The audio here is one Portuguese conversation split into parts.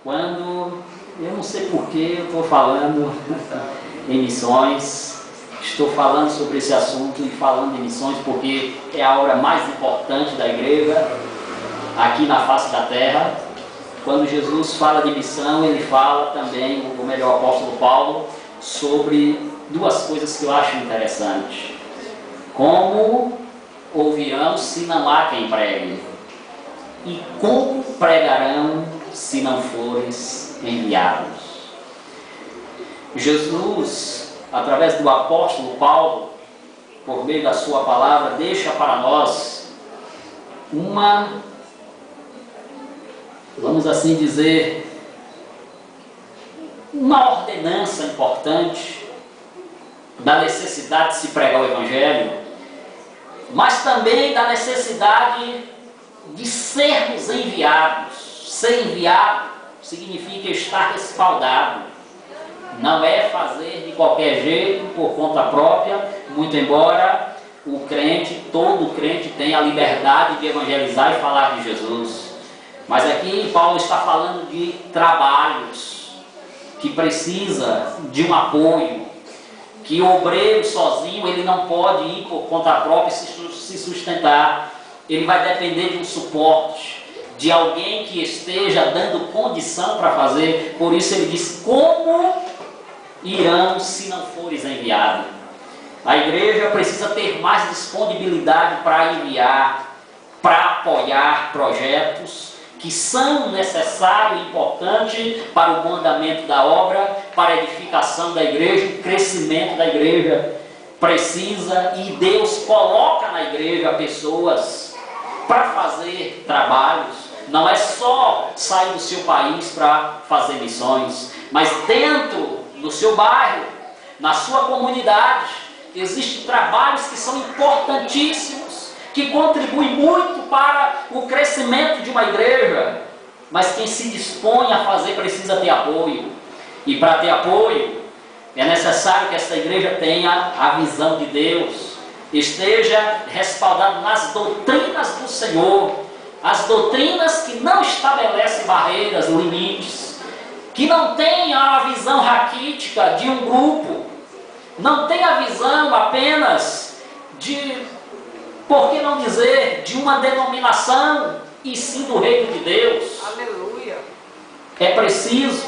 quando, eu não sei por que eu estou falando em missões, estou falando sobre esse assunto e falando em missões porque é a obra mais importante da igreja aqui na face da terra. Quando Jesus fala de missão, ele fala também, o melhor apóstolo Paulo, sobre duas coisas que eu acho interessantes. Como ouvirão se não há quem pregue? E como pregarão se não fores enviados? Jesus, através do apóstolo Paulo, por meio da sua palavra, deixa para nós uma, vamos assim dizer, uma ordenança importante da necessidade de se pregar o Evangelho, mas também da necessidade de sermos enviados. Ser enviado significa estar respaldado. Não é fazer de qualquer jeito, por conta própria, muito embora o crente, todo crente tenha a liberdade de evangelizar e falar de Jesus. Mas aqui Paulo está falando de trabalhos que precisa de um apoio, que o obreiro sozinho ele não pode ir por conta própria e se sustentar. Ele vai depender de um suporte, de alguém que esteja dando condição para fazer. Por isso ele diz: como irão se não fores enviado? A igreja precisa ter mais disponibilidade para enviar, para apoiar projetos que são necessários e importantes para o bom andamento da obra, para a edificação da igreja, o crescimento da igreja. Precisa, e Deus coloca na igreja pessoas para fazer trabalhos. Não é só sair do seu país para fazer missões, mas dentro do seu bairro, na sua comunidade, existem trabalhos que são importantíssimos, que contribuem muito para o crescimento de uma igreja, mas quem se dispõe a fazer precisa ter apoio. E para ter apoio, é necessário que essa igreja tenha a visão de Deus, esteja respaldado nas doutrinas do Senhor, as doutrinas que não estabelecem barreiras, limites, que não tenha a visão raquítica de um grupo, não tem a visão apenas de, por que não dizer, de uma denominação, e sim do reino de Deus. Aleluia. É preciso,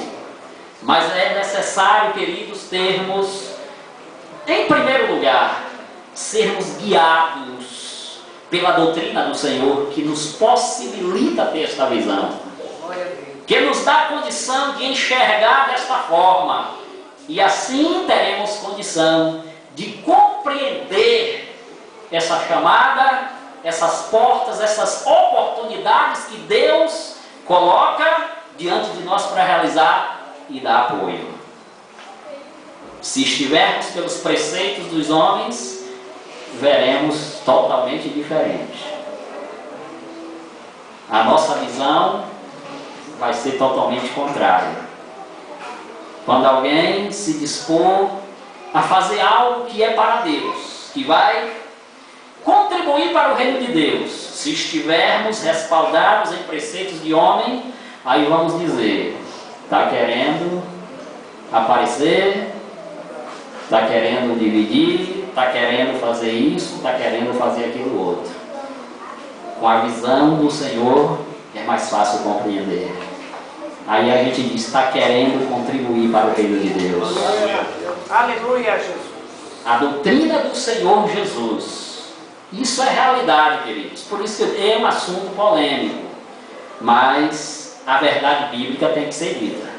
mas é necessário, queridos, termos, em primeiro lugar, sermos guiados pela doutrina do Senhor, que nos possibilita ter esta visão, que nos dá condição de enxergar desta forma, e assim teremos condição de compreender essa chamada, essas portas, essas oportunidades que Deus coloca diante de nós para realizar e dar apoio. Se estivermos pelos preceitos dos homens, veremos totalmente diferente. A nossa visão vai ser totalmente contrária. Quando alguém se dispor a fazer algo que é para Deus, que vai contribuir para o reino de Deus, se estivermos respaldados em preceitos de homem, aí vamos dizer: está querendo aparecer, está querendo dividir, está querendo fazer isso, está querendo fazer aquilo outro. Com a visão do Senhor é mais fácil compreender. Aí a gente diz: está querendo contribuir para o reino de Deus. Aleluia, Jesus. A doutrina do Senhor Jesus. Isso é realidade, queridos. Por isso que é um assunto polêmico. Mas a verdade bíblica tem que ser dita.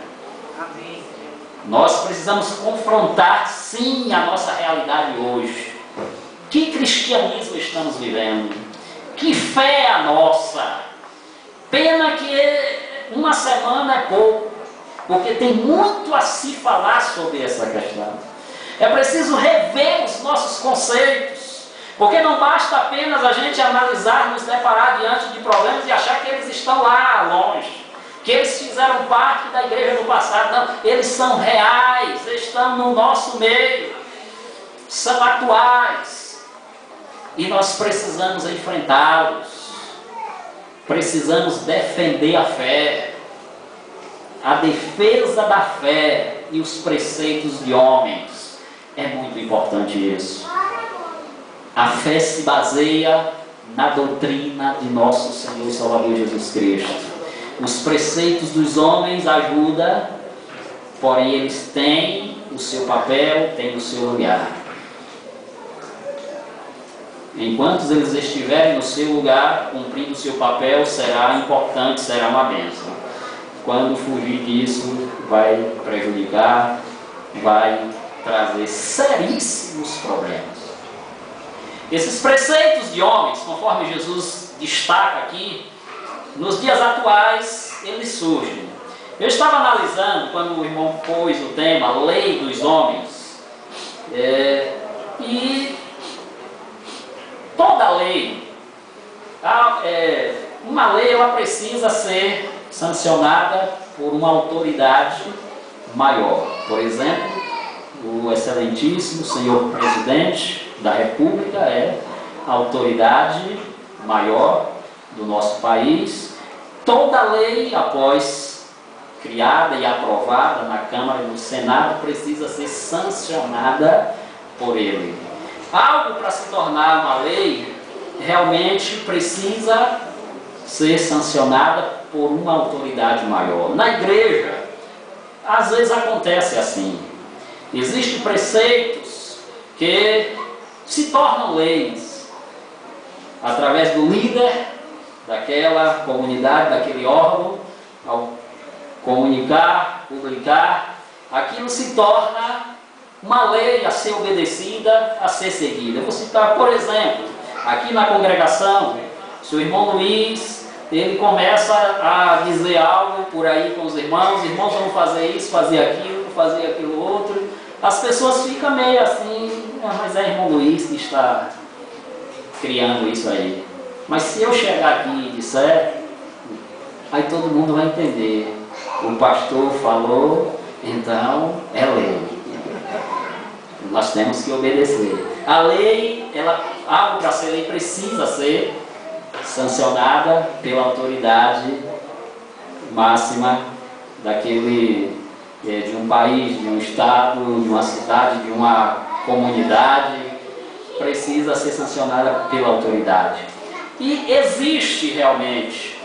Amém. Nós precisamos confrontar, sim, a nossa realidade hoje. Que cristianismo estamos vivendo? Que fé é a nossa? Pena que uma semana é pouco, porque tem muito a se falar sobre essa questão. É preciso rever os nossos conceitos, porque não basta apenas a gente analisar, nos deparar diante de problemas e achar que eles estão lá longe, que eles fizeram parte da igreja no passado. Não, eles são reais, estão no nosso meio, são atuais, e nós precisamos enfrentá-los. Precisamos defender a fé. a defesa da fé e os preceitos de homens. É muito importante isso. A fé se baseia na doutrina de nosso Senhor e Salvador Jesus Cristo. Os preceitos dos homens ajudam, porém eles têm o seu papel, têm o seu lugar. Enquanto eles estiverem no seu lugar, cumprindo o seu papel, será importante, será uma bênção. Quando fugir disso, vai prejudicar, vai trazer seríssimos problemas. Esses preceitos de homens, conforme Jesus destaca aqui, nos dias atuais, eles surgem. Eu estava analisando, quando o irmão pôs o tema, lei dos homens, e toda lei, uma lei ela precisa ser sancionada por uma autoridade maior. Por exemplo, o excelentíssimo senhor presidente da República é a autoridade maior do nosso país. Toda lei, após criada e aprovada na Câmara e no Senado, precisa ser sancionada por ele. Algo para se tornar uma lei realmente precisa ser sancionada por uma autoridade maior. Na igreja, às vezes acontece assim. Existem preceitos que se tornam leis através do líder daquela comunidade, daquele órgão, ao comunicar, publicar, aquilo se torna uma lei a ser obedecida, a ser seguida. Eu vou citar, por exemplo, aqui na congregação, se o irmão Luiz, ele começa a dizer algo por aí com os irmãos vão fazer isso, fazer aquilo outro, as pessoas ficam meio assim, mas é irmão Luiz que está criando isso aí. Mas se eu chegar aqui e disser, aí todo mundo vai entender. O pastor falou, então é lei. Nós temos que obedecer. A lei, algo para ser lei precisa ser sancionada pela autoridade máxima de um país, de um estado, de uma cidade, de uma comunidade, precisa ser sancionada pela autoridade. E existe realmente,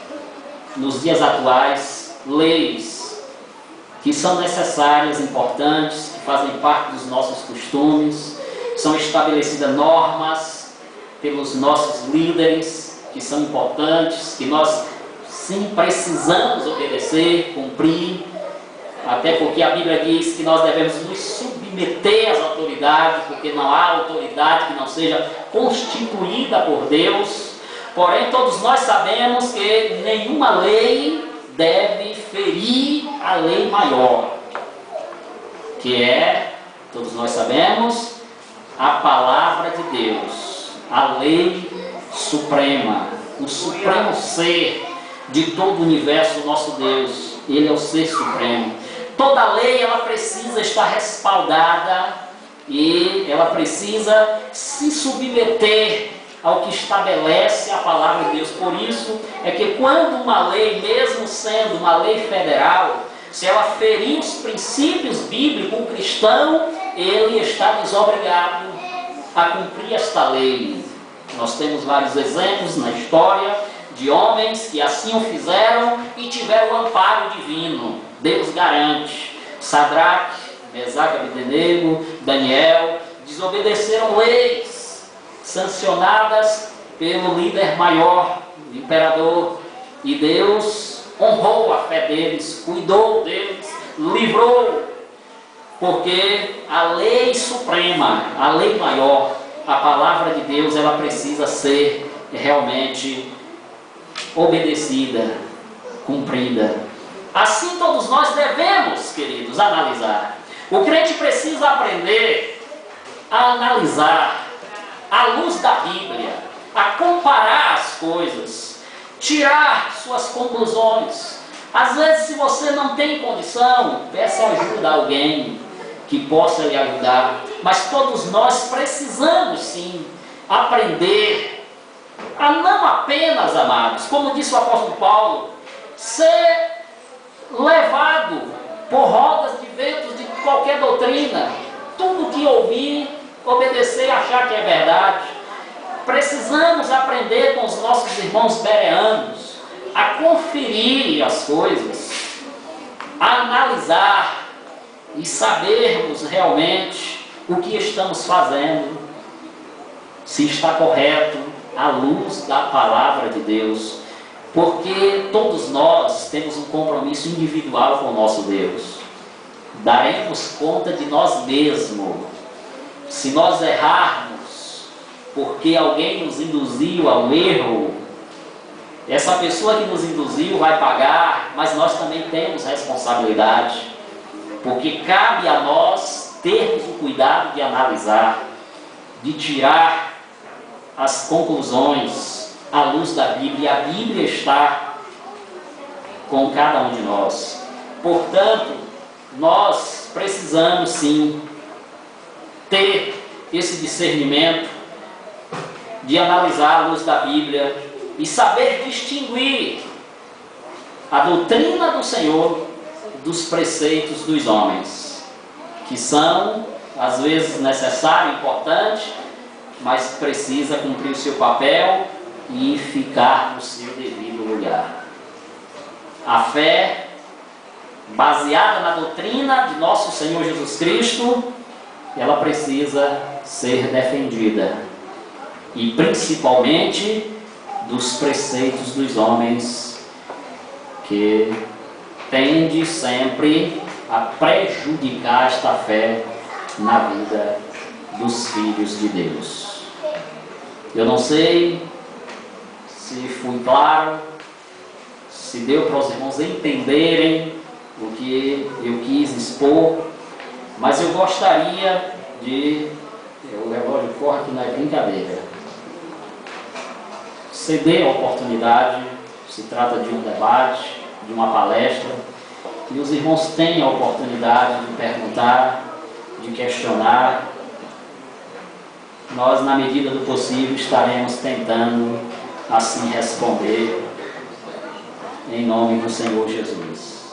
nos dias atuais, leis que são necessárias, importantes, que fazem parte dos nossos costumes, são estabelecidas normas pelos nossos líderes, que são importantes, que nós sim precisamos obedecer, cumprir, até porque a Bíblia diz que nós devemos nos submeter às autoridades, porque não há autoridade que não seja constituída por Deus. Porém, todos nós sabemos que nenhuma lei deve ferir a lei maior, que é, todos nós sabemos, a palavra de Deus, a lei suprema, o supremo ser de todo o universo, nosso Deus. Ele é o ser supremo. Toda lei ela precisa estar respaldada e ela precisa se submeter ao que estabelece a palavra de Deus. Por isso é que quando uma lei, mesmo sendo uma lei federal, se ela ferir os princípios bíblicos, o cristão, ele está desobrigado a cumprir esta lei. Nós temos vários exemplos na história de homens que assim o fizeram e tiveram o amparo divino. Deus garante. Sadraque, Mesaque, Abdenego, Daniel desobedeceram leis sancionadas pelo líder maior, o imperador, e Deus honrou a fé deles, cuidou deles, livrou, porque a lei suprema, a lei maior, a palavra de Deus, ela precisa ser realmente obedecida, cumprida. Assim todos nós devemos, queridos, analisar. O crente precisa aprender a analisar à luz da Bíblia, a comparar as coisas, tirar suas conclusões. Às vezes, se você não tem condição, peça ajuda a alguém que possa lhe ajudar. Mas todos nós precisamos sim aprender a não apenas, amados, como disse o apóstolo Paulo, ser levado por rodas de ventos de qualquer doutrina, tudo que ouvir, obedecer e achar que é verdade. Precisamos aprender com os nossos irmãos bereanos a conferir as coisas, a analisar e sabermos realmente o que estamos fazendo, se está correto, à luz da palavra de Deus, porque todos nós temos um compromisso individual com o nosso Deus. Daremos conta de nós mesmos. Se nós errarmos, porque alguém nos induziu ao erro, essa pessoa que nos induziu vai pagar, mas nós também temos responsabilidade, porque cabe a nós termos o cuidado de analisar, de tirar as conclusões à luz da Bíblia. A Bíblia está com cada um de nós. Portanto, nós precisamos sim ter esse discernimento de analisar à luz da Bíblia e saber distinguir a doutrina do Senhor dos preceitos dos homens, que são às vezes necessário, importante, mas precisa cumprir o seu papel e ficar no seu devido lugar. A fé, baseada na doutrina de nosso Senhor Jesus Cristo, ela precisa ser defendida, e principalmente dos preceitos dos homens, que tende sempre a prejudicar esta fé na vida dos filhos de Deus. Eu não sei se fui claro, se deu para os irmãos entenderem o que eu quis expor, mas eu gostaria de... O relógio corre que não é brincadeira. Ceder a oportunidade, se trata de um debate, de uma palestra, e os irmãos têm a oportunidade de perguntar, de questionar. Nós, na medida do possível, estaremos tentando assim responder, em nome do Senhor Jesus.